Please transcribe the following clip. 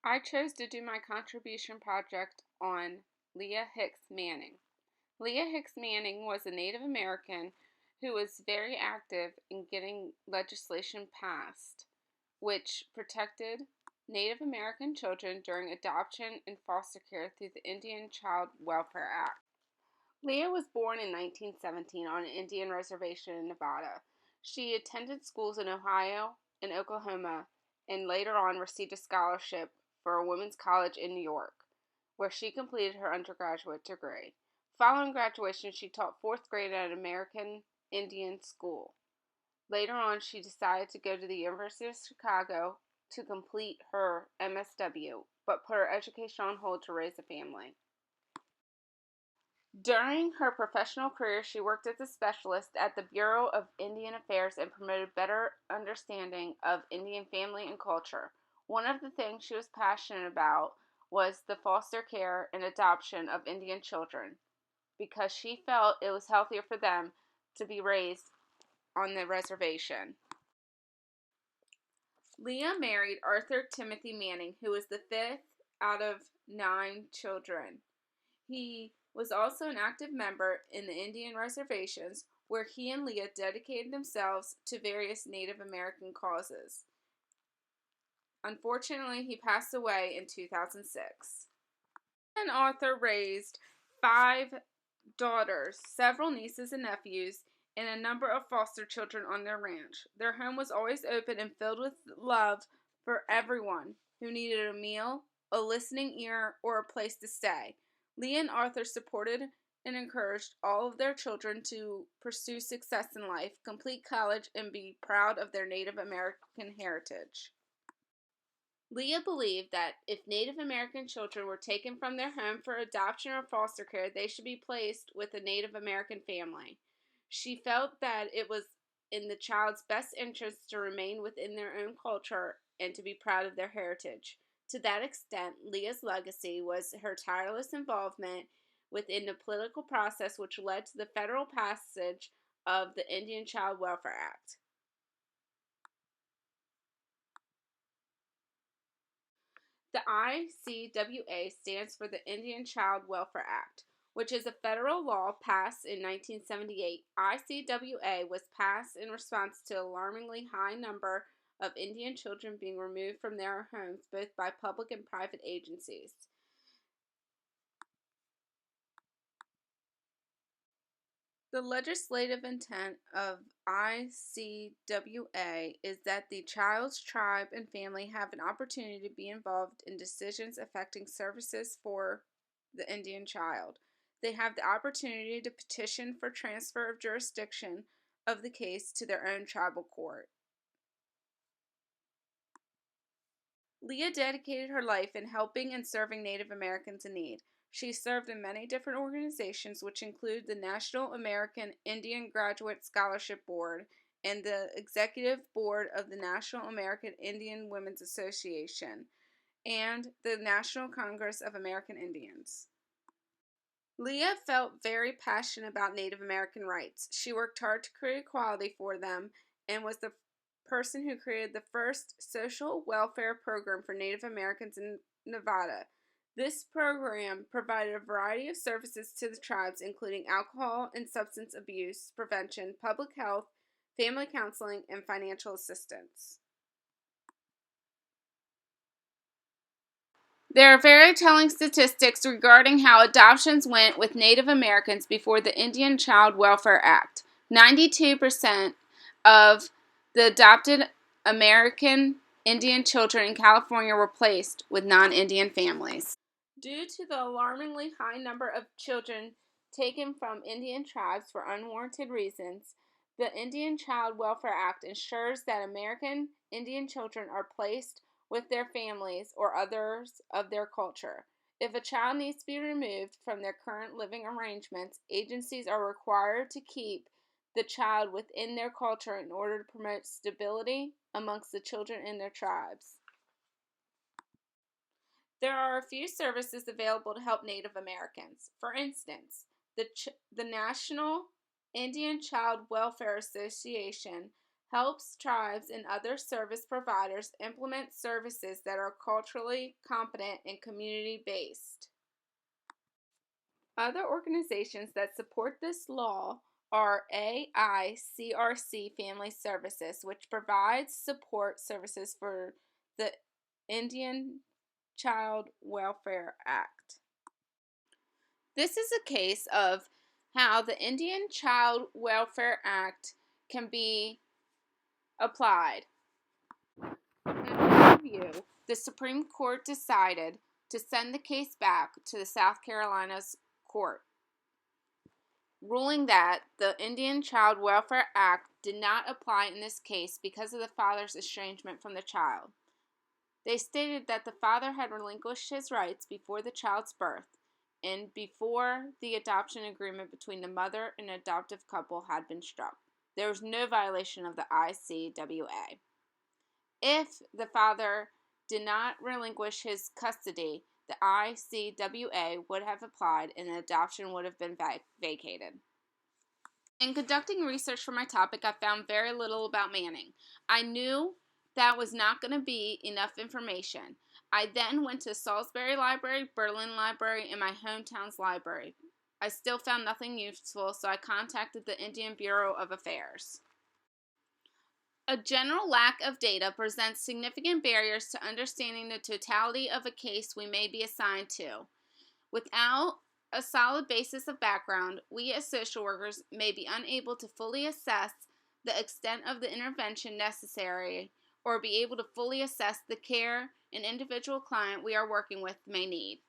I chose to do my contribution project on Leah Hicks Manning. Leah Hicks Manning was a Native American who was very active in getting legislation passed, which protected Native American children during adoption and foster care through the Indian Child Welfare Act. Leah was born in 1917 on an Indian reservation in Nevada. She attended schools in Ohio and Oklahoma and later on received a scholarship for a women's college in New York, where she completed her undergraduate degree. Following graduation, she taught fourth grade at an American Indian school. Later on, she decided to go to the University of Chicago to complete her MSW, but put her education on hold to raise a family. During her professional career, she worked as a specialist at the Bureau of Indian Affairs and promoted better understanding of Indian family and culture. One of the things she was passionate about was the foster care and adoption of Indian children because she felt it was healthier for them to be raised on the reservation. Leah married Arthur Timothy Manning, who was the fifth out of 9 children. He was also an active member in the Indian reservations, where he and Leah dedicated themselves to various Native American causes. Unfortunately, he passed away in 2006. And Arthur raised 5 daughters, several nieces and nephews, and a number of foster children on their ranch. Their home was always open and filled with love for everyone who needed a meal, a listening ear, or a place to stay. Leah and Arthur supported and encouraged all of their children to pursue success in life, complete college, and be proud of their Native American heritage. Leah believed that if Native American children were taken from their home for adoption or foster care, they should be placed with a Native American family. She felt that it was in the child's best interest to remain within their own culture and to be proud of their heritage. To that extent, Leah's legacy was her tireless involvement within the political process which led to the federal passage of the Indian Child Welfare Act. The ICWA stands for the Indian Child Welfare Act, which is a federal law passed in 1978. ICWA was passed in response to an alarmingly high number of Indian children being removed from their homes, both by public and private agencies. The legislative intent of ICWA is that the child's tribe and family have an opportunity to be involved in decisions affecting services for the Indian child. They have the opportunity to petition for transfer of jurisdiction of the case to their own tribal court. Leah dedicated her life in helping and serving Native Americans in need. She served in many different organizations, which include the National American Indian Graduate Scholarship Board and the Executive Board of the National American Indian Women's Association and the National Congress of American Indians. Leah felt very passionate about Native American rights. She worked hard to create equality for them and was the person who created the first social welfare program for Native Americans in Nevada. This program provided a variety of services to the tribes, including alcohol and substance abuse prevention, public health, family counseling, and financial assistance. There are very telling statistics regarding how adoptions went with Native Americans before the Indian Child Welfare Act. 92% of the adopted American Indian children in California were placed with non-Indian families. Due to the alarmingly high number of children taken from Indian tribes for unwarranted reasons, the Indian Child Welfare Act ensures that American Indian children are placed with their families or others of their culture. If a child needs to be removed from their current living arrangements, agencies are required to keep the child within their culture in order to promote stability amongst the children in their tribes. There are a few services available to help Native Americans. For instance, the National Indian Child Welfare Association helps tribes and other service providers implement services that are culturally competent and community-based. Other organizations that support this law are AICRC Family Services, which provides support services for the Indian Child Welfare Act. This is a case of how the Indian Child Welfare Act can be applied. In review, the Supreme Court decided to send the case back to the South Carolina's court, ruling that the Indian Child Welfare Act did not apply in this case because of the father's estrangement from the child. They stated that the father had relinquished his rights before the child's birth and before the adoption agreement between the mother and adoptive couple had been struck. There was no violation of the ICWA. If the father did not relinquish his custody, the ICWA would have applied and the adoption would have been vacated. In conducting research for my topic, I found very little about Manning. I knew that was not going to be enough information. I then went to Salisbury Library, Berlin Library, and my hometown's library. I still found nothing useful, so I contacted the Indian Bureau of Affairs. A general lack of data presents significant barriers to understanding the totality of a case we may be assigned to. Without a solid basis of background, we as social workers may be unable to fully assess the extent of the intervention necessary or be able to fully assess the care an individual client we are working with may need.